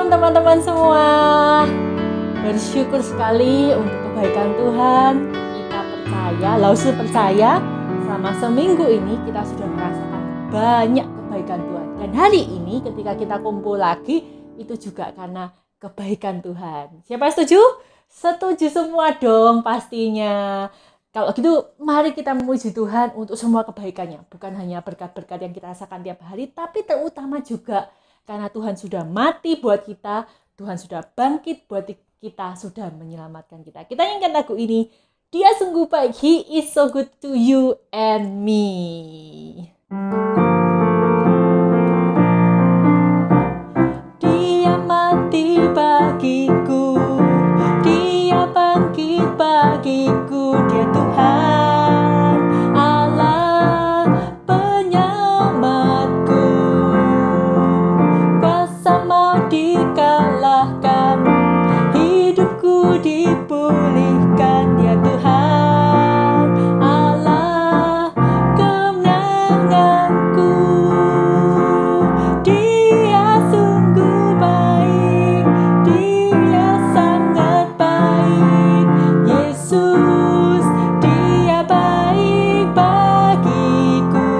Shalom teman-teman semua. Bersyukur sekali untuk kebaikan Tuhan. Kita percaya selama seminggu ini kita sudah merasakan banyak kebaikan Tuhan. Dan hari ini ketika kita kumpul lagi itu juga karena kebaikan Tuhan. Siapa setuju? Setuju semua dong pastinya. Kalau gitu mari kita memuji Tuhan untuk semua kebaikannya. Bukan hanya berkat-berkat yang kita rasakan tiap hari, tapi terutama juga karena Tuhan sudah mati buat kita, Tuhan sudah bangkit buat kita, sudah menyelamatkan kita. Kita nyanyikan lagu ini, Dia sungguh baik, He is so good to you and me. Dia mati bagiku, Dia bangkit bagiku, Dia Tuhan Allah penyelamatku. Kuasa mau dikalahkan, hidupku dipulihkan, Dia Tuhan Allah kemenanganku. Dia sungguh baik, Dia sangat baik, Yesus, Dia baik bagiku.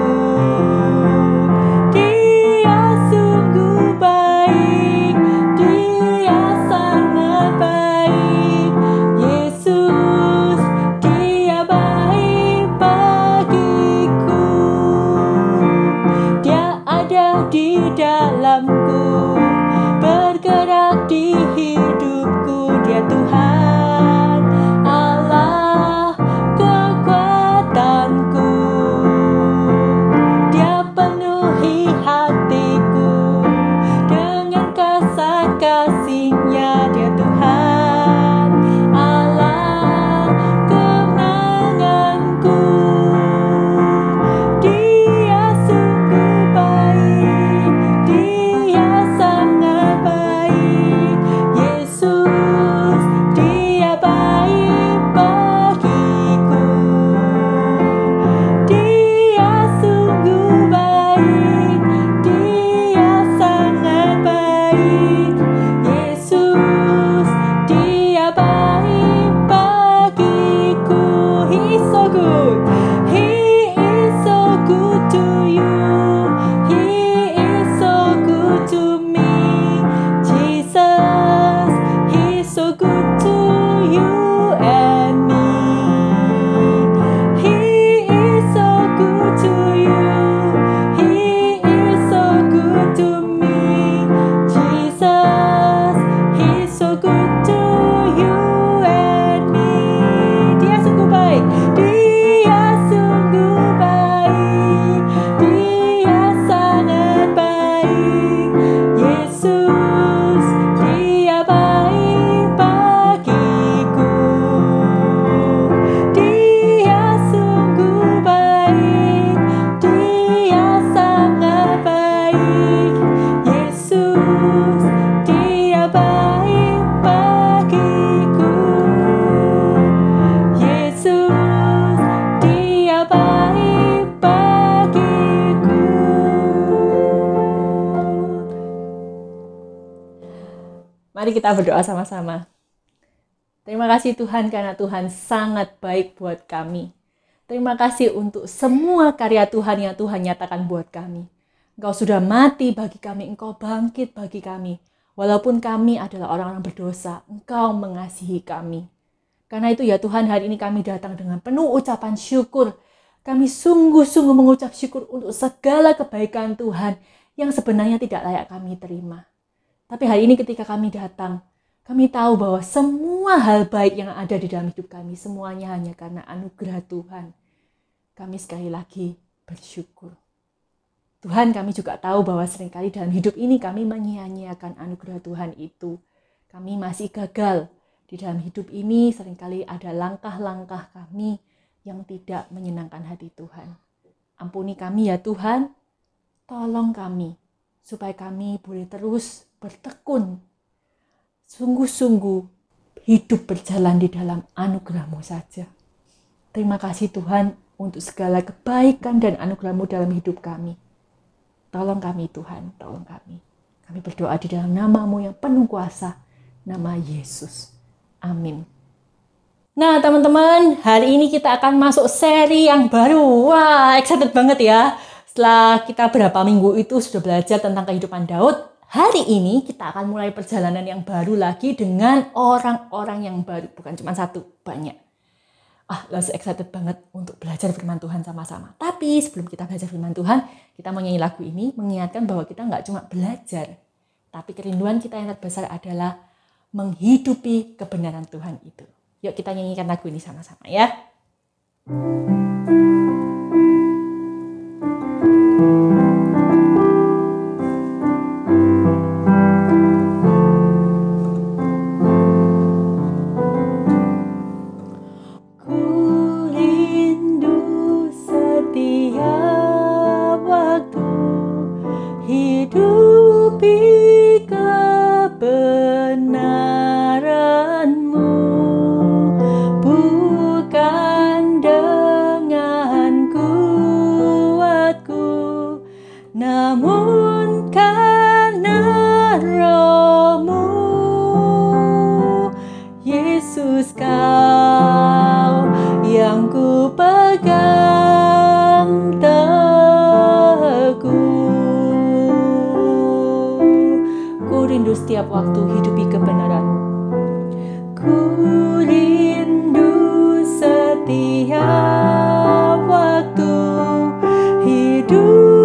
Dia sungguh baik, Dia sangat baik, Yesus, Dia baik bagiku. Dia ada di dalamku, bergerak di hidupku, Dia Tuhan Allah kekuatanku. Dia penuhi hatiku dengan kasih-kasih-Nya, Dia Tuhan Allah kemenanganku. Dia sungguh baik, Dia sangat baik, Yesus, Dia baik bagiku. Dia sungguh baik, Dia sangat baik, Yesus, Dia baik bagiku. He is so good, He is so good to you, He is so good to me, Jesus, He is so good to you and me. He is so good to you, He is so good to me, Jesus, He is so good to you and me. Dia sungguh baik, Dia sungguh baik, Dia sangat baik, Yesus, Dia baik bagiku. Dia sungguh baik, Dia sangat baik, Yesus, Dia baik bagiku. Yesus, Dia baik bagiku. Mari kita berdoa sama-sama. Terima kasih Tuhan karena Tuhan sangat baik buat kami. Terima kasih untuk semua karya Tuhan yang Tuhan nyatakan buat kami. Engkau sudah mati bagi kami, Engkau bangkit bagi kami. Walaupun kami adalah orang-orang berdosa, Engkau mengasihi kami. Karena itu ya Tuhan, hari ini kami datang dengan penuh ucapan syukur. Kami sungguh-sungguh mengucap syukur untuk segala kebaikan Tuhan yang sebenarnya tidak layak kami terima. Tapi hari ini ketika kami datang, kami tahu bahwa semua hal baik yang ada di dalam hidup kami, semuanya hanya karena anugerah Tuhan. Kami sekali lagi bersyukur. Tuhan, kami juga tahu bahwa seringkali dalam hidup ini kami menyia-nyiakan anugerah Tuhan itu. Kami masih gagal. Di dalam hidup ini seringkali ada langkah-langkah kami yang tidak menyenangkan hati Tuhan. Ampuni kami ya Tuhan, tolong kami supaya kami boleh terus bertekun, sungguh-sungguh hidup berjalan di dalam anugerah-Mu saja. Terima kasih Tuhan untuk segala kebaikan dan anugerah-Mu dalam hidup kami. Tolong kami Tuhan, tolong kami. Kami berdoa di dalam nama-Mu yang penuh kuasa, nama Yesus. Amin. Nah teman-teman, hari ini kita akan masuk seri yang baru. Wah, excited banget ya. Setelah kita berapa minggu itu sudah belajar tentang kehidupan Daud, hari ini kita akan mulai perjalanan yang baru lagi dengan orang-orang yang baru. Bukan cuma satu, banyak. Langsung excited banget untuk belajar firman Tuhan sama-sama. Tapi sebelum kita belajar firman Tuhan, kita mau nyanyi lagu ini mengingatkan bahwa kita nggak cuma belajar, tapi kerinduan kita yang terbesar adalah menghidupi kebenaran Tuhan itu. Yuk kita nyanyikan lagu ini sama-sama ya. Namun karena Roh-Mu, Yesus Kau yang ku pegang teguh. Ku rindu setiap waktu hidupi kebenaran-Mu. Ku rindu setiap waktu hidup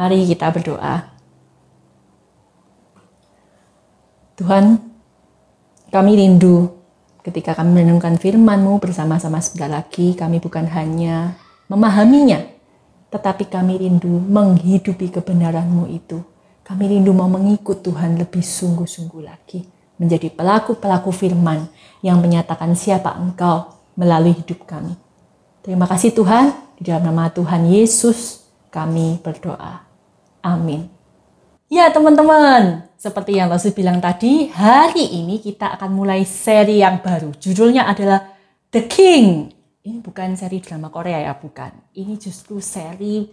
Mari kita berdoa. Tuhan, kami rindu ketika kami merenungkan firman-Mu bersama-sama sebentar lagi. Kami bukan hanya memahaminya, tetapi kami rindu menghidupi kebenaran-Mu itu. Kami rindu mau mengikut Tuhan lebih sungguh-sungguh lagi. Menjadi pelaku-pelaku firman yang menyatakan siapa Engkau melalui hidup kami. Terima kasih Tuhan, di dalam nama Tuhan Yesus kami berdoa. Amin. Ya teman-teman, seperti yang Rasul bilang tadi, hari ini kita akan mulai seri yang baru. Judulnya adalah The King. Ini bukan seri drama Korea ya, bukan. Ini justru seri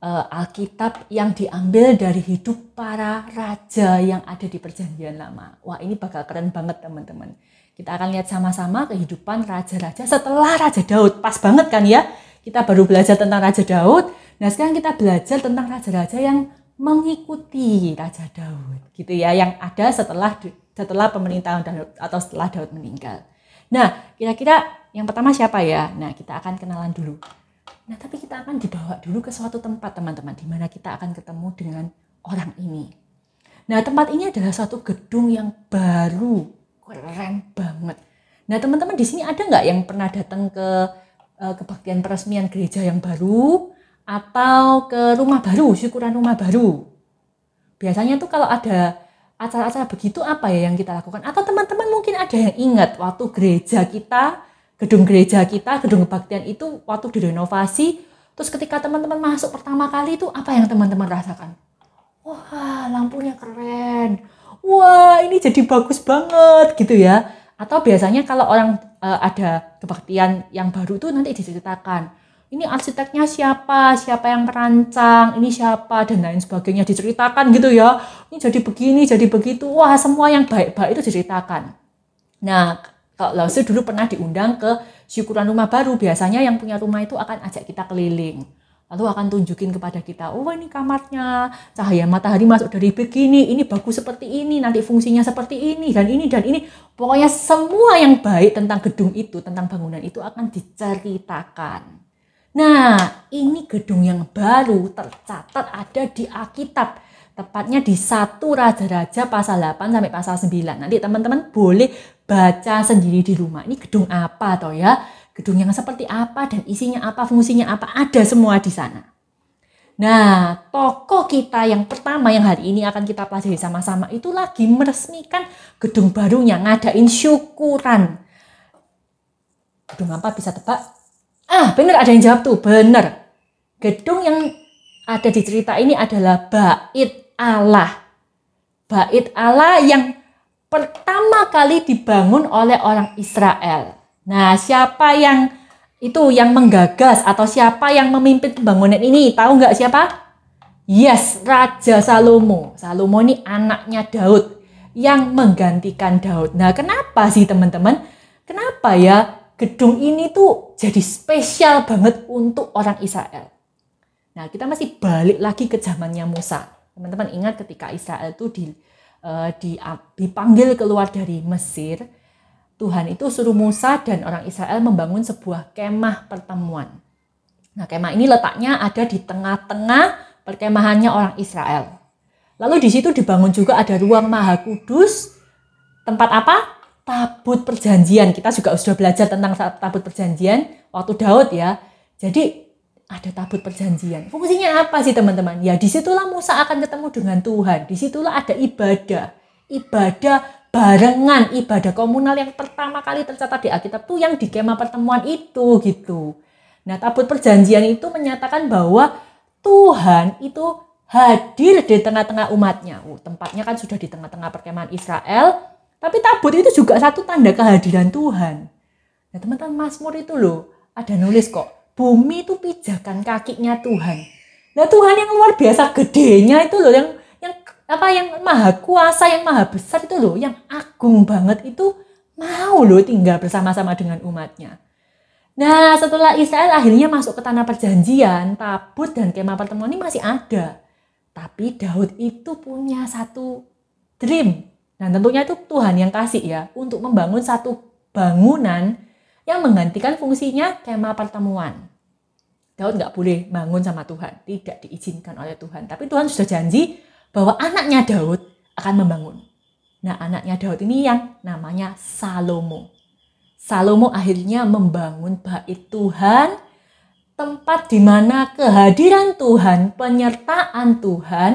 Alkitab yang diambil dari hidup para raja yang ada di Perjanjian Lama. Wah, ini bakal keren banget teman-teman. Kita akan lihat sama-sama kehidupan raja-raja setelah Raja Daud. Pas banget kan ya? Kita baru belajar tentang Raja Daud. Nah, sekarang kita belajar tentang raja-raja yang mengikuti Raja Daud, gitu ya, yang ada setelah pemerintahan Daud atau setelah Daud meninggal. Nah, kira-kira yang pertama siapa ya? Nah, kita akan kenalan dulu. Nah, tapi kita akan dibawa dulu ke suatu tempat, teman-teman, di mana kita akan ketemu dengan orang ini. Nah, tempat ini adalah suatu gedung yang baru, keren banget. Nah, teman-teman di sini ada nggak yang pernah datang ke kebaktian peresmian gereja yang baru? Atau ke rumah baru, syukuran rumah baru. Biasanya tuh kalau ada acara-acara begitu apa ya yang kita lakukan? Atau teman-teman mungkin ada yang ingat waktu gereja kita, gedung kebaktian itu waktu direnovasi, terus ketika teman-teman masuk pertama kali itu apa yang teman-teman rasakan? Wah, lampunya keren. Wah, ini jadi bagus banget gitu ya. Atau biasanya kalau orang ada kebaktian yang baru itu nanti diceritakan. Ini arsiteknya siapa yang merancang, ini siapa, dan lain sebagainya diceritakan gitu ya. Ini jadi begini, jadi begitu. Wah, semua yang baik-baik itu diceritakan. Nah, kalau Lausu dulu pernah diundang ke syukuran rumah baru, biasanya yang punya rumah itu akan ajak kita keliling. Lalu akan tunjukin kepada kita, oh ini kamarnya, cahaya matahari masuk dari begini, ini bagus seperti ini, nanti fungsinya seperti ini, dan ini, dan ini. Pokoknya semua yang baik tentang gedung itu, tentang bangunan itu akan diceritakan. Nah, ini gedung yang baru tercatat ada di Alkitab. Tepatnya di 1 Raja-Raja pasal 8 sampai pasal 9. Nanti teman-teman boleh baca sendiri di rumah. Ini gedung apa toh ya? Gedung yang seperti apa dan isinya apa, fungsinya apa, ada semua di sana. Nah, tokoh kita yang pertama yang hari ini akan kita pelajari sama-sama itu lagi meresmikan gedung barunya, ngadain syukuran. Gedung apa bisa tebak? Bener ada yang jawab tuh, bener. Gedung yang ada di cerita ini adalah Bait Allah. Bait Allah yang pertama kali dibangun oleh orang Israel. Nah, siapa yang menggagas atau siapa yang memimpin pembangunan ini? Tahu nggak siapa? Yes, Raja Salomo. Salomo ini anaknya Daud yang menggantikan Daud. Nah, kenapa sih teman-teman? Kenapa ya? Gedung ini tuh jadi spesial banget untuk orang Israel. Nah, kita masih balik lagi ke zamannya Musa. Teman-teman ingat ketika Israel itu dipanggil keluar dari Mesir, Tuhan itu suruh Musa dan orang Israel membangun sebuah kemah pertemuan. Nah, kemah ini letaknya ada di tengah-tengah perkemahannya orang Israel. Lalu di situ dibangun juga ada ruang Maha Kudus. Tempat apa? Tabut perjanjian. Kita juga sudah belajar tentang tabut perjanjian waktu Daud ya. Jadi ada tabut perjanjian. Fungsinya apa sih teman-teman? Ya disitulah Musa akan ketemu dengan Tuhan. Disitulah ada ibadah. Ibadah barengan, ibadah komunal yang pertama kali tercatat di Alkitab tuh yang di kemah pertemuan itu gitu. Nah, tabut perjanjian itu menyatakan bahwa Tuhan itu hadir di tengah-tengah umatnya. Tempatnya kan sudah di tengah-tengah perkemahan Israel. Tapi tabut itu juga satu tanda kehadiran Tuhan. Nah, teman-teman Mazmur itu loh, ada nulis kok, bumi itu pijakan kakinya Tuhan. Nah, Tuhan yang luar biasa gedenya itu loh, yang maha kuasa, yang maha besar itu loh, yang agung banget itu mau loh tinggal bersama-sama dengan umatnya. Nah, setelah Israel akhirnya masuk ke tanah perjanjian, tabut dan kemah pertemuan ini masih ada. Tapi Daud itu punya satu dream. Nah, tentunya itu Tuhan yang kasih ya untuk membangun satu bangunan yang menggantikan fungsinya kemah pertemuan. Daud nggak boleh bangun sama Tuhan, tidak diizinkan oleh Tuhan. Tapi Tuhan sudah janji bahwa anaknya Daud akan membangun. Nah, anaknya Daud ini yang namanya Salomo. Salomo akhirnya membangun bait Tuhan, tempat di mana kehadiran Tuhan, penyertaan Tuhan,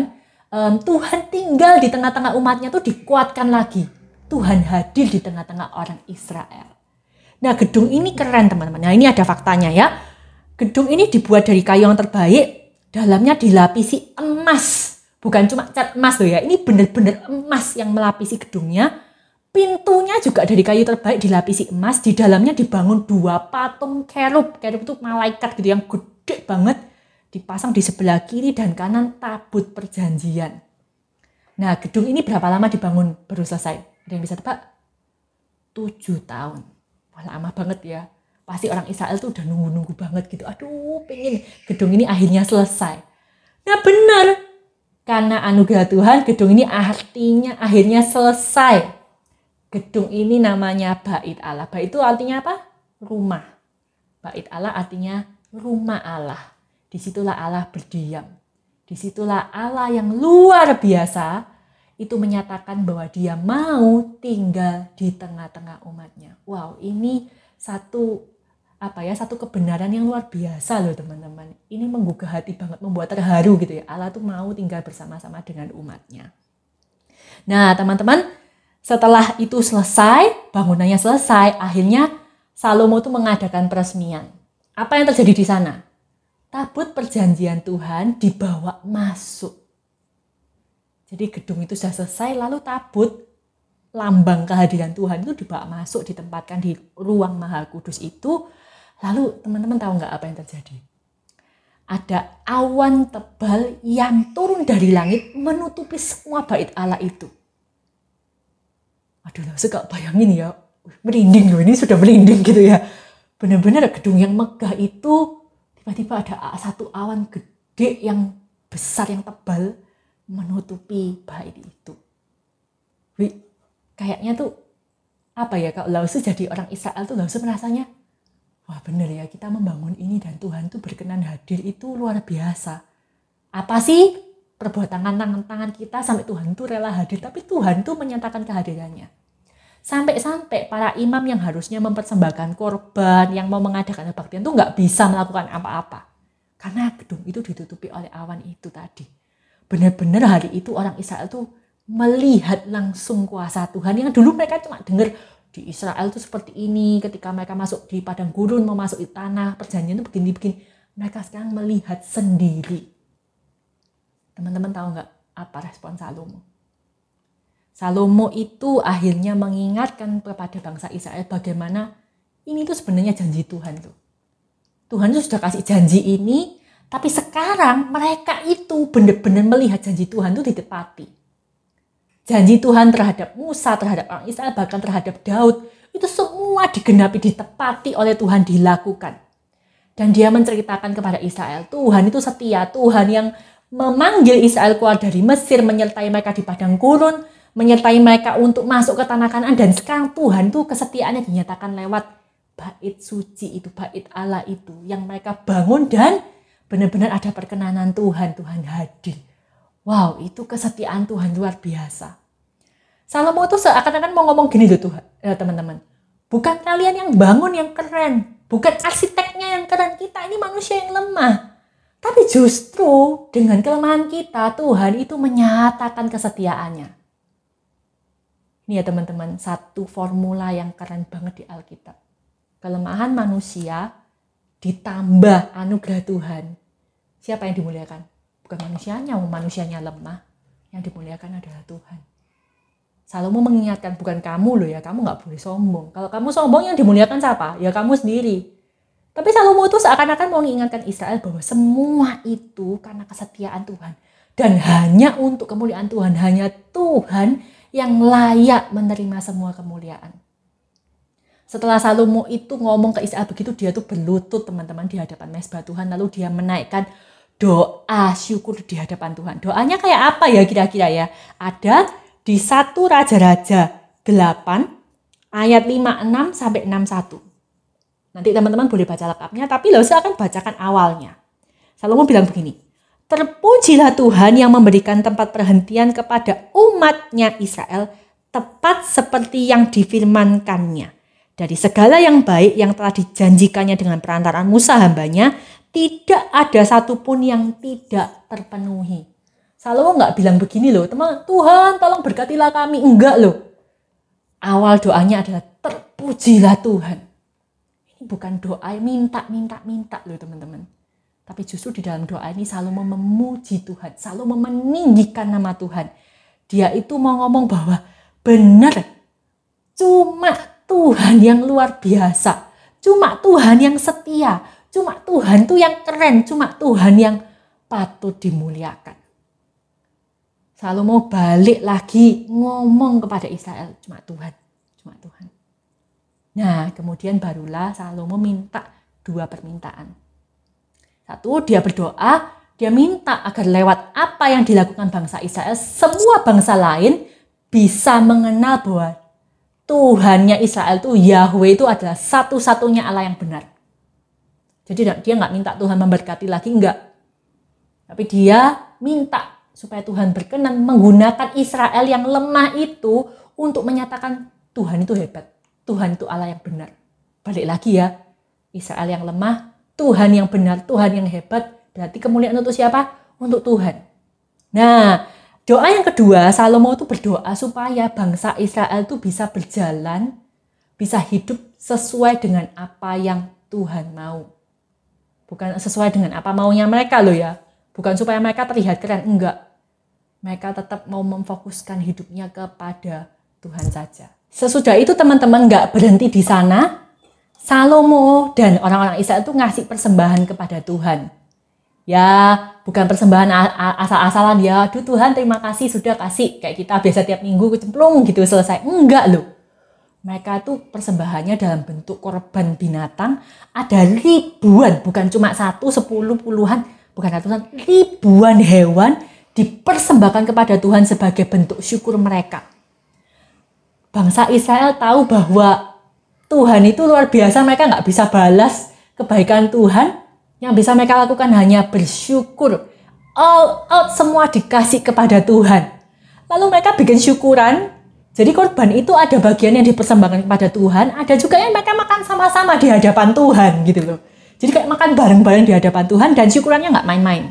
Tuhan tinggal di tengah-tengah umatnya tuh dikuatkan lagi. Tuhan hadir di tengah-tengah orang Israel. Nah, gedung ini keren teman-teman. Nah, ini ada faktanya ya. Gedung ini dibuat dari kayu yang terbaik, dalamnya dilapisi emas. Bukan cuma cat emas loh ya, ini benar-benar emas yang melapisi gedungnya. Pintunya juga dari kayu terbaik dilapisi emas, di dalamnya dibangun 2 patung kerub. Kerub itu malaikat gitu yang gede banget, dipasang di sebelah kiri dan kanan tabut perjanjian. Nah, gedung ini berapa lama dibangun baru selesai? Ada yang bisa tebak? 7 tahun. Wah, lama banget ya. Pasti orang Israel tuh udah nunggu-nunggu banget gitu. Aduh, pengen gedung ini akhirnya selesai. Nah, benar. Karena anugerah Tuhan, gedung ini artinya akhirnya selesai. Gedung ini namanya Bait Allah. Bait itu artinya apa? Rumah. Bait Allah artinya rumah Allah. Disitulah Allah berdiam. Disitulah Allah yang luar biasa itu menyatakan bahwa dia mau tinggal di tengah-tengah umatnya. Wow, ini satu kebenaran yang luar biasa loh teman-teman. Ini menggugah hati banget, membuat terharu gitu ya. Allah tuh mau tinggal bersama-sama dengan umatnya. Nah teman-teman, setelah itu selesai, bangunannya selesai, akhirnya Salomo tuh mengadakan peresmian. Apa yang terjadi di sana? Tabut perjanjian Tuhan dibawa masuk. Jadi gedung itu sudah selesai, lalu tabut lambang kehadiran Tuhan itu dibawa masuk, ditempatkan di ruang Maha Kudus itu. Lalu teman-teman tahu nggak apa yang terjadi? Ada awan tebal yang turun dari langit menutupi semua bait Allah itu. Aduh, saya gak bayangin ya. Merinding loh, ini sudah merinding gitu ya. Benar-benar gedung yang megah itu tiba-tiba ada satu awan gede yang besar, yang tebal menutupi bait itu. Wih, kayaknya tuh apa ya, kalau Lausu jadi orang Israel tuh Lausu merasanya, wah bener ya, kita membangun ini dan Tuhan tuh berkenan hadir, itu luar biasa. Apa sih perbuatan tangan kita sampai Tuhan tuh rela hadir, tapi Tuhan tuh menyatakan kehadirannya. Sampai-sampai para imam yang harusnya mempersembahkan korban, yang mau mengadakan kebaktian tuh nggak bisa melakukan apa-apa. Karena gedung itu ditutupi oleh awan itu tadi. Benar-benar hari itu orang Israel tuh melihat langsung kuasa Tuhan, yang dulu mereka cuma dengar di Israel itu seperti ini, ketika mereka masuk di padang gurun, mau masuk di tanah perjanjian itu begini-begini. Mereka sekarang melihat sendiri. Teman-teman tahu nggak apa respon Salomo? Salomo itu akhirnya mengingatkan kepada bangsa Israel bagaimana ini tuh sebenarnya janji Tuhan tuh. Tuhan tuh sudah kasih janji ini, tapi sekarang mereka itu benar-benar melihat janji Tuhan itu ditepati. Janji Tuhan terhadap Musa, terhadap orang Israel, bahkan terhadap Daud, itu semua digenapi, ditepati oleh Tuhan, dilakukan. Dan dia menceritakan kepada Israel, Tuhan itu setia, Tuhan yang memanggil Israel keluar dari Mesir, menyertai mereka di padang gurun, menyertai mereka untuk masuk ke tanah Kanaan, dan sekarang Tuhan tuh kesetiaannya dinyatakan lewat bait suci itu, bait Allah itu, yang mereka bangun dan benar-benar ada perkenanan Tuhan, Tuhan hadir. Wow, itu kesetiaan Tuhan luar biasa. Salomo tuh seakan-akan mau ngomong gini loh Tuhan, teman-teman. Bukan kalian yang bangun yang keren, bukan arsiteknya yang keren, kita ini manusia yang lemah. Tapi justru dengan kelemahan kita, Tuhan itu menyatakan kesetiaannya. Ini ya teman-teman, satu formula yang keren banget di Alkitab. Kelemahan manusia ditambah anugerah Tuhan. Siapa yang dimuliakan? Bukan manusianya, manusianya lemah. Yang dimuliakan adalah Tuhan. Salomo mengingatkan, bukan kamu loh ya, kamu gak boleh sombong. Kalau kamu sombong yang dimuliakan siapa? Ya kamu sendiri. Tapi Salomo itu seakan-akan mau mengingatkan Israel bahwa semua itu karena kesetiaan Tuhan. Dan hanya untuk kemuliaan Tuhan, hanya Tuhan yang layak menerima semua kemuliaan. Setelah Salomo itu ngomong ke Israel begitu, dia tuh berlutut teman-teman di hadapan mezbah Tuhan. Lalu dia menaikkan doa syukur di hadapan Tuhan. Doanya kayak apa ya kira-kira ya? Ada di 1 Raja-Raja 8 ayat 56 sampai 61. Nanti teman-teman boleh baca lengkapnya, tapi saya akan bacakan awalnya. Salomo bilang begini, terpujilah Tuhan yang memberikan tempat perhentian kepada umatnya Israel, tepat seperti yang difirmankannya. Dari segala yang baik yang telah dijanjikannya dengan perantaraan Musa hambanya, tidak ada satupun yang tidak terpenuhi. Salomo nggak bilang begini loh, teman, Tuhan tolong berkatilah kami. Enggak loh. Awal doanya adalah terpujilah Tuhan. Ini bukan doa minta loh teman-teman. Tapi justru di dalam doa ini Salomo memuji Tuhan. Salomo meninggikan nama Tuhan. Dia itu mau ngomong bahwa benar, cuma Tuhan yang luar biasa. Cuma Tuhan yang setia. Cuma Tuhan tuh yang keren. Cuma Tuhan yang patut dimuliakan. Salomo balik lagi ngomong kepada Israel. Cuma Tuhan. Nah, kemudian barulah Salomo minta 2 permintaan. Satu, dia berdoa, dia minta agar lewat apa yang dilakukan bangsa Israel, semua bangsa lain bisa mengenal bahwa Tuhannya Israel itu, Yahweh itu adalah satu-satunya Allah yang benar. Jadi dia nggak minta Tuhan memberkati lagi, enggak. Tapi dia minta supaya Tuhan berkenan menggunakan Israel yang lemah itu untuk menyatakan Tuhan itu hebat. Tuhan itu Allah yang benar. Balik lagi ya, Israel yang lemah, Tuhan yang benar, Tuhan yang hebat. Berarti kemuliaan untuk siapa? Untuk Tuhan. Nah, doa yang kedua, Salomo itu berdoa supaya bangsa Israel itu bisa berjalan, bisa hidup sesuai dengan apa yang Tuhan mau. Bukan sesuai dengan apa maunya mereka loh ya. Bukan supaya mereka terlihat keren, enggak. Mereka tetap mau memfokuskan hidupnya kepada Tuhan saja. Sesudah itu teman-teman enggak berhenti di sana. Salomo dan orang-orang Israel itu ngasih persembahan kepada Tuhan. Ya, bukan persembahan asal-asalan ya. Aduh Tuhan terima kasih sudah kasih. Kayak kita biasa tiap minggu kecemplung gitu selesai. Enggak loh. Mereka tuh persembahannya dalam bentuk korban binatang. Ada ribuan, bukan cuma 1, 10, puluhan, bukan ratusan, ribuan hewan dipersembahkan kepada Tuhan sebagai bentuk syukur mereka. Bangsa Israel tahu bahwa Tuhan itu luar biasa, mereka nggak bisa balas kebaikan Tuhan. Yang bisa mereka lakukan hanya bersyukur. All out semua dikasih kepada Tuhan. Lalu mereka bikin syukuran. Jadi korban itu ada bagian yang dipersembahkan kepada Tuhan. Ada juga yang mereka makan sama-sama di hadapan Tuhan gitu loh. Jadi kayak makan bareng-bareng di hadapan Tuhan dan syukurannya nggak main-main.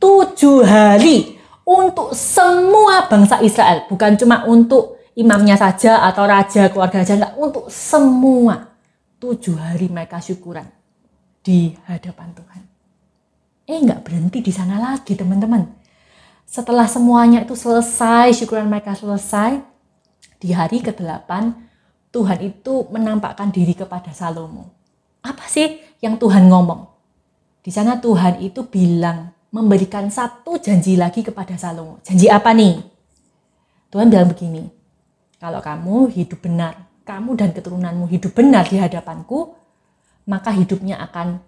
7 hari untuk semua bangsa Israel. Bukan cuma untuk imamnya saja atau raja, keluarga saja. Enggak, untuk semua. 7 hari mereka syukuran di hadapan Tuhan. Enggak berhenti di sana lagi teman-teman. Setelah semuanya itu selesai, syukuran mereka selesai, di hari ke-8 Tuhan itu menampakkan diri kepada Salomo. Apa sih yang Tuhan ngomong? Di sana Tuhan itu bilang, memberikan 1 janji lagi kepada Salomo. Janji apa nih? Tuhan bilang begini, kalau kamu hidup benar, kamu dan keturunanmu hidup benar di hadapanku, maka hidupnya akan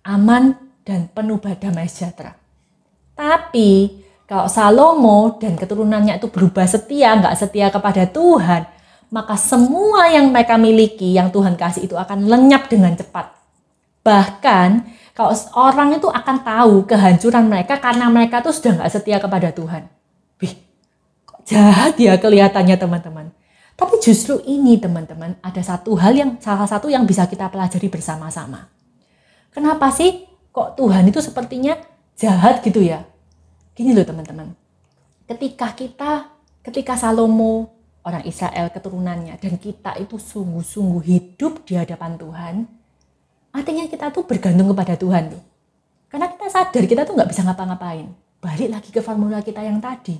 aman dan penuh damai sejahtera. Tapi kalau Salomo dan keturunannya itu berubah setia, nggak setia kepada Tuhan, maka semua yang mereka miliki, yang Tuhan kasih itu akan lenyap dengan cepat. Bahkan kalau orang itu akan tahu kehancuran mereka karena mereka tuh sudah nggak setia kepada Tuhan. Wih, kok jahat ya kelihatannya teman-teman. Tapi justru ini teman-teman, ada salah satu yang bisa kita pelajari bersama-sama. Kenapa sih kok Tuhan itu sepertinya jahat gitu ya? Gini loh teman-teman, ketika Salomo, orang Israel keturunannya, dan kita itu sungguh-sungguh hidup di hadapan Tuhan, artinya kita tuh bergantung kepada Tuhan loh. Karena kita sadar kita tuh nggak bisa ngapa-ngapain. Balik lagi ke formula kita yang tadi.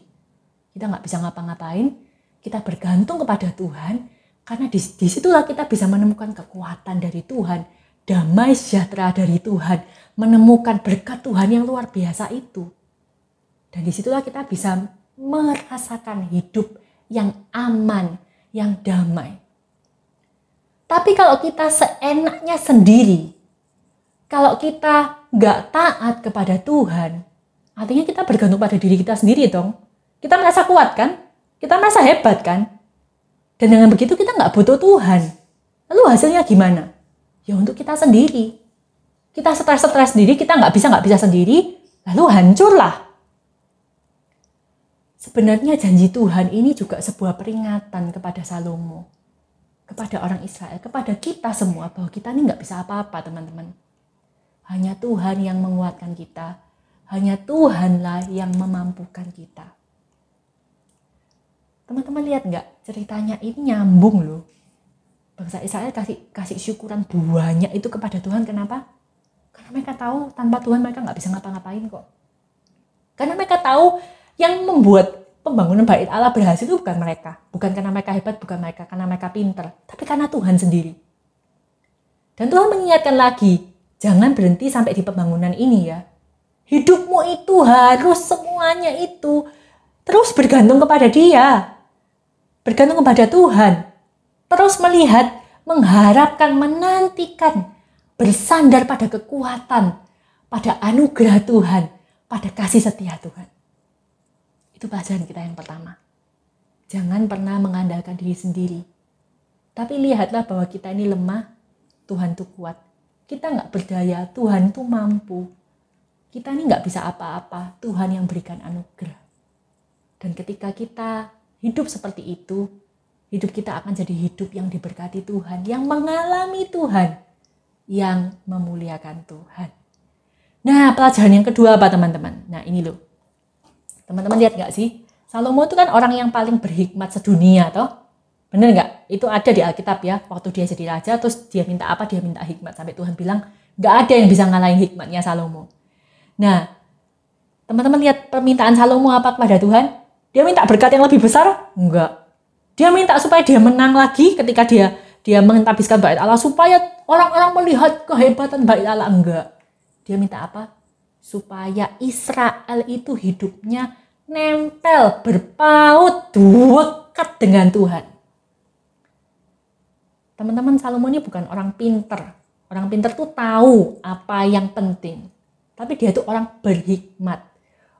Kita nggak bisa ngapa-ngapain, kita bergantung kepada Tuhan, karena disitulah kita bisa menemukan kekuatan dari Tuhan, damai sejahtera dari Tuhan, menemukan berkat Tuhan yang luar biasa itu. Dan disitulah kita bisa merasakan hidup yang aman, yang damai. Tapi kalau kita seenaknya sendiri, kalau kita nggak taat kepada Tuhan, artinya kita bergantung pada diri kita sendiri dong. Kita merasa kuat kan? Kita merasa hebat kan? Dan dengan begitu kita nggak butuh Tuhan. Lalu hasilnya gimana? Ya untuk kita sendiri. kita stres sendiri, kita nggak bisa sendiri, lalu hancurlah. Sebenarnya janji Tuhan ini juga sebuah peringatan kepada Salomo, kepada orang Israel, kepada kita semua, bahwa kita ini nggak bisa apa-apa, teman-teman. Hanya Tuhan yang menguatkan kita, hanya Tuhanlah yang memampukan kita. Teman-teman lihat nggak, ceritanya ini nyambung loh. Bangsa Israel kasih syukuran banyak itu kepada Tuhan. Kenapa? Karena mereka tahu tanpa Tuhan mereka nggak bisa ngapa-ngapain kok. Karena mereka tahu yang membuat pembangunan bait Allah berhasil itu bukan mereka. Bukan karena mereka hebat, bukan mereka karena mereka pinter. Tapi karena Tuhan sendiri. Dan Tuhan mengingatkan lagi, jangan berhenti sampai di pembangunan ini ya. Hidupmu itu harus semuanya itu terus bergantung kepada Dia. Bergantung kepada Tuhan. Terus melihat, mengharapkan, menantikan, bersandar pada kekuatan, pada anugerah Tuhan, pada kasih setia Tuhan. Itu pelajaran kita yang pertama. Jangan pernah mengandalkan diri sendiri. Tapi lihatlah bahwa kita ini lemah, Tuhan itu kuat. Kita nggak berdaya, Tuhan itu mampu. Kita ini nggak bisa apa-apa, Tuhan yang berikan anugerah. Dan ketika kita hidup seperti itu, hidup kita akan jadi hidup yang diberkati Tuhan, yang mengalami Tuhan, yang memuliakan Tuhan. Nah, pelajaran yang kedua apa teman-teman? Nah, ini loh. Teman-teman lihat gak sih? Salomo itu kan orang yang paling berhikmat sedunia, toh? Bener gak? Itu ada di Alkitab ya. Waktu dia jadi raja, terus dia minta apa? Dia minta hikmat. Sampai Tuhan bilang, gak ada yang bisa ngalahin hikmatnya Salomo. Nah, teman-teman lihat permintaan Salomo apa kepada Tuhan? Dia minta berkat yang lebih besar? Enggak. Dia minta supaya dia menang lagi ketika dia menghabiskan bait Allah, supaya orang-orang melihat kehebatan bait Allah. Enggak. Dia minta apa? Supaya Israel itu hidupnya nempel, berpaut, dekat dengan Tuhan. Teman-teman, Salomo ini bukan orang pinter. Orang pinter tuh tahu apa yang penting. Tapi dia tuh orang berhikmat.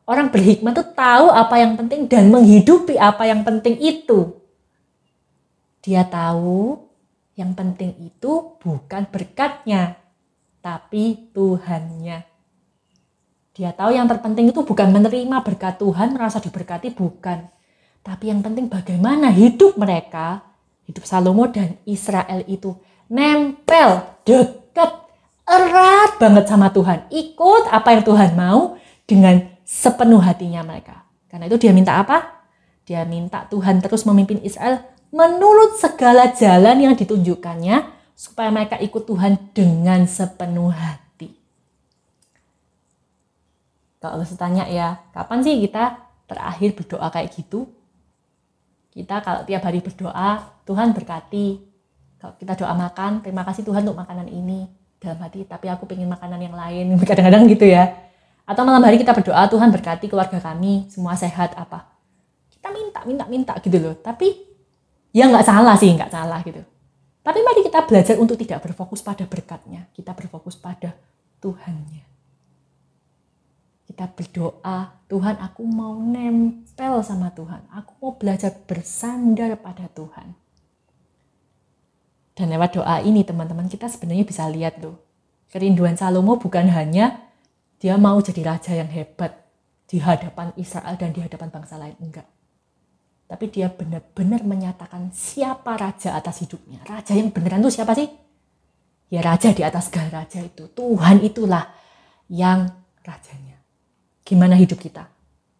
Orang berhikmat tuh tahu apa yang penting dan menghidupi apa yang penting itu. Dia tahu yang penting itu bukan berkatnya, tapi Tuhannya. Dia tahu yang terpenting itu bukan menerima berkat Tuhan, merasa diberkati, bukan. Tapi yang penting bagaimana hidup mereka, hidup Salomo dan Israel itu nempel, dekat, erat banget sama Tuhan. Ikut apa yang Tuhan mau dengan sepenuh hatinya mereka. Karena itu dia minta apa? Dia minta Tuhan terus memimpin Israel menurut segala jalan yang ditunjukkannya, supaya mereka ikut Tuhan dengan sepenuh hati. Kalau tanya ya, kapan sih kita terakhir berdoa kayak gitu? Kita kalau tiap hari berdoa, Tuhan berkati. Kalau kita doa makan, terima kasih Tuhan untuk makanan ini. Dalam hati, tapi aku pengen makanan yang lain. Kadang-kadang gitu ya. Atau malam hari kita berdoa, Tuhan berkati keluarga kami, semua sehat apa. Kita minta gitu loh. Tapi ya nggak salah gitu. Tapi mari kita belajar untuk tidak berfokus pada berkatnya. Kita berfokus pada Tuhannya. Kita berdoa, Tuhan aku mau nempel sama Tuhan. Aku mau belajar bersandar pada Tuhan. Dan lewat doa ini teman-teman kita sebenarnya bisa lihat loh. Kerinduan Salomo bukan hanya dia mau jadi raja yang hebat di hadapan Israel dan di hadapan bangsa lain. Enggak. Tapi dia benar-benar menyatakan siapa raja atas hidupnya. Raja yang beneran itu siapa sih? Ya raja di atas segala raja itu. Tuhan itulah yang rajanya. Gimana hidup kita?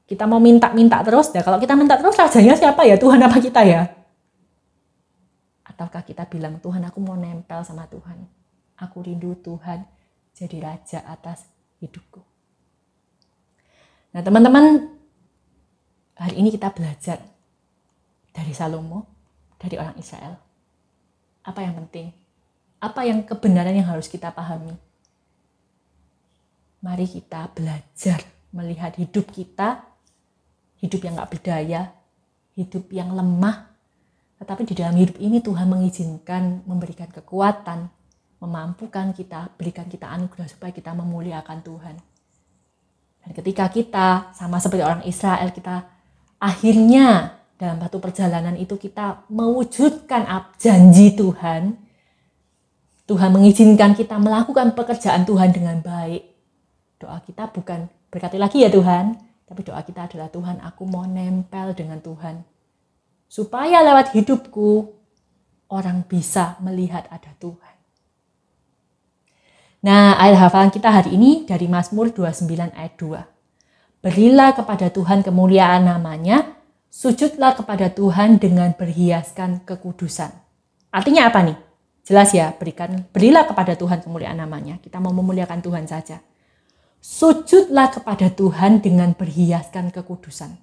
Kita mau minta terus? Ya kalau kita minta terus rajanya siapa ya? Tuhan apa kita ya? Ataukah kita bilang Tuhan aku mau nempel sama Tuhan. Aku rindu Tuhan jadi raja atas hidupku. Nah teman-teman, hari ini kita belajar dari Salomo, dari orang Israel. Apa yang penting? Apa yang kebenaran yang harus kita pahami? Mari kita belajar melihat hidup kita, hidup yang gak berdaya, hidup yang lemah. Tetapi di dalam hidup ini Tuhan mengizinkan, memberikan kekuatan, memampukan kita, berikan kita anugerah supaya kita memuliakan Tuhan. Dan ketika kita sama seperti orang Israel, kita akhirnya dalam satu perjalanan itu kita mewujudkan janji Tuhan, Tuhan mengizinkan kita melakukan pekerjaan Tuhan dengan baik. Doa kita bukan berkati lagi ya Tuhan, tapi doa kita adalah Tuhan, aku mau nempel dengan Tuhan. Supaya lewat hidupku, orang bisa melihat ada Tuhan. Nah, ayat hafalan kita hari ini dari Mazmur 29 ayat 2. Berilah kepada Tuhan kemuliaan namanya, sujudlah kepada Tuhan dengan berhiaskan kekudusan. Artinya apa nih? Jelas ya, berilah kepada Tuhan kemuliaan namanya. Kita mau memuliakan Tuhan saja. Sujudlah kepada Tuhan dengan berhiaskan kekudusan.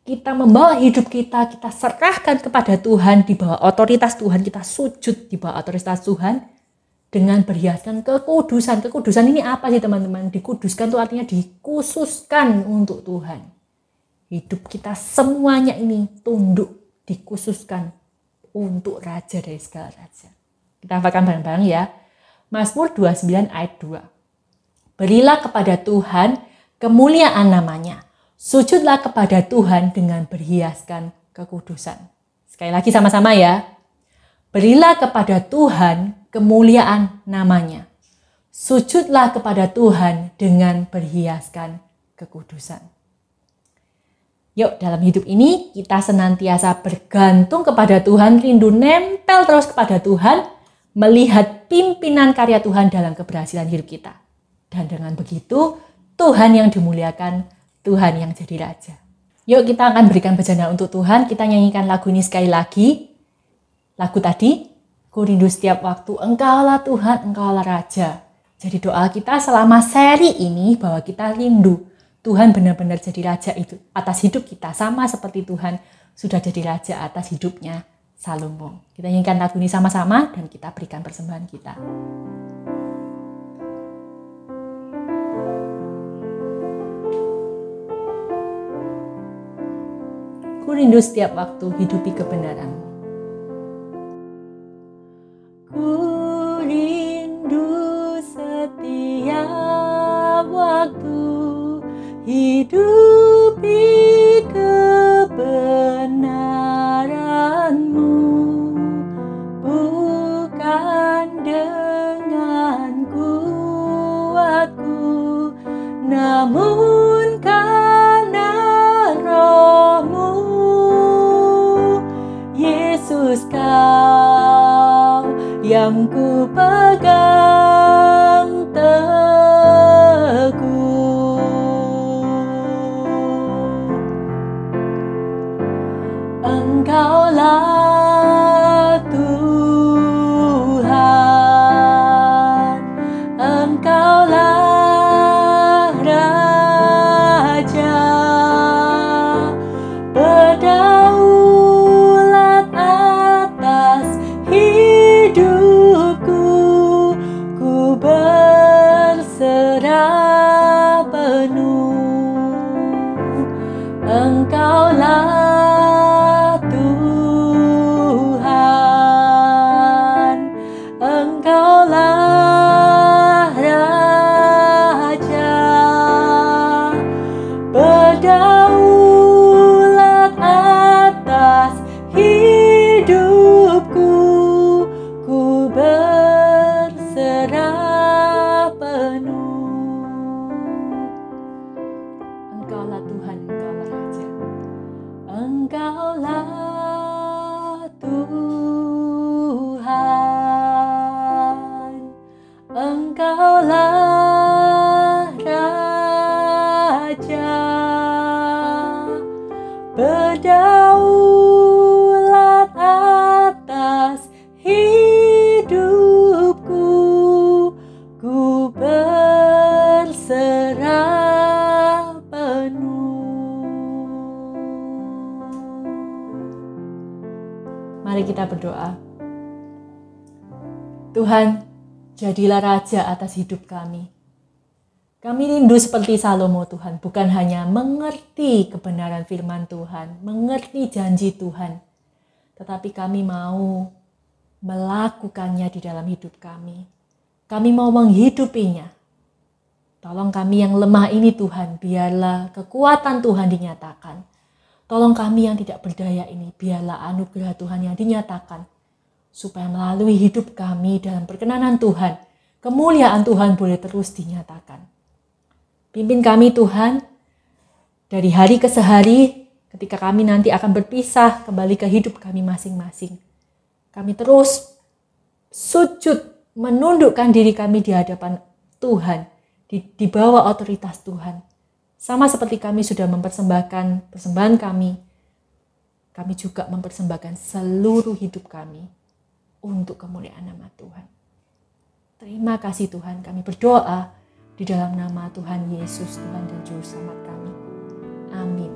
Kita membawa hidup kita serahkan kepada Tuhan di bawah otoritas Tuhan. Kita sujud di bawah otoritas Tuhan dengan berhiaskan kekudusan. Kekudusan ini apa sih teman-teman? Dikuduskan itu artinya dikhususkan untuk Tuhan. Hidup kita semuanya ini tunduk, dikhususkan untuk Raja dari segala Raja. Kita hafalkan bareng-bareng ya. Mazmur 29 ayat 2. Berilah kepada Tuhan kemuliaan namanya. Sujudlah kepada Tuhan dengan berhiaskan kekudusan. Sekali lagi sama-sama ya. Berilah kepada Tuhan kemuliaan namanya. Sujudlah kepada Tuhan dengan berhiaskan kekudusan. Yuk, dalam hidup ini kita senantiasa bergantung kepada Tuhan, rindu nempel terus kepada Tuhan, melihat pimpinan karya Tuhan dalam keberhasilan hidup kita. Dan dengan begitu, Tuhan yang dimuliakan, Tuhan yang jadi Raja. Yuk kita akan berikan bejana untuk Tuhan, kita nyanyikan lagu ini sekali lagi. Lagu tadi, ku rindu setiap waktu, Engkaulah Tuhan, Engkaulah Raja. Jadi doa kita selama seri ini bahwa kita rindu Tuhan benar-benar jadi Raja itu atas hidup kita, sama seperti Tuhan sudah jadi Raja atas hidupnya Salomo. Kita nyanyikan lagu ini sama-sama dan kita berikan persembahan kita. Ku rindu setiap waktu hidupi kebenaran. Ku rindu setiap waktu hidupi kebenaran-Mu, bukan dengan kuatku, namun karena Roh-Mu. Yesus, Kau yang ku pegang teguh. Engkaulah Tuhan, Engkaulah Raja, berdaulat atas hidupku, ku berserah penuh. Engkaulah berdaulat atas hidupku, ku berserah penuh. Mari kita berdoa. Tuhan, jadilah Raja atas hidup kami. Kami rindu seperti Salomo Tuhan, bukan hanya mengerti kebenaran firman Tuhan, mengerti janji Tuhan, tetapi kami mau melakukannya di dalam hidup kami. Kami mau menghidupinya. Tolong kami yang lemah ini Tuhan, biarlah kekuatan Tuhan dinyatakan. Tolong kami yang tidak berdaya ini, biarlah anugerah Tuhan yang dinyatakan supaya melalui hidup kami dalam perkenanan Tuhan, kemuliaan Tuhan boleh terus dinyatakan. Pimpin kami Tuhan, dari hari ke hari, ketika kami nanti akan berpisah kembali ke hidup kami masing-masing. Kami terus sujud, menundukkan diri kami di hadapan Tuhan, di bawah otoritas Tuhan. Sama seperti kami sudah mempersembahkan persembahan kami juga mempersembahkan seluruh hidup kami untuk kemuliaan nama Tuhan. Terima kasih Tuhan, kami berdoa di dalam nama Tuhan Yesus, Tuhan dan Juru Selamat kami. Amin.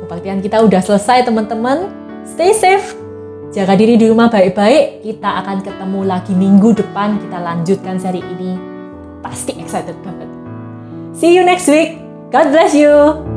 Kebaktian kita udah selesai teman-teman. Stay safe. Jaga diri di rumah baik-baik. Kita akan ketemu lagi minggu depan. Kita lanjutkan seri ini. Pasti excited banget. See you next week. God bless you.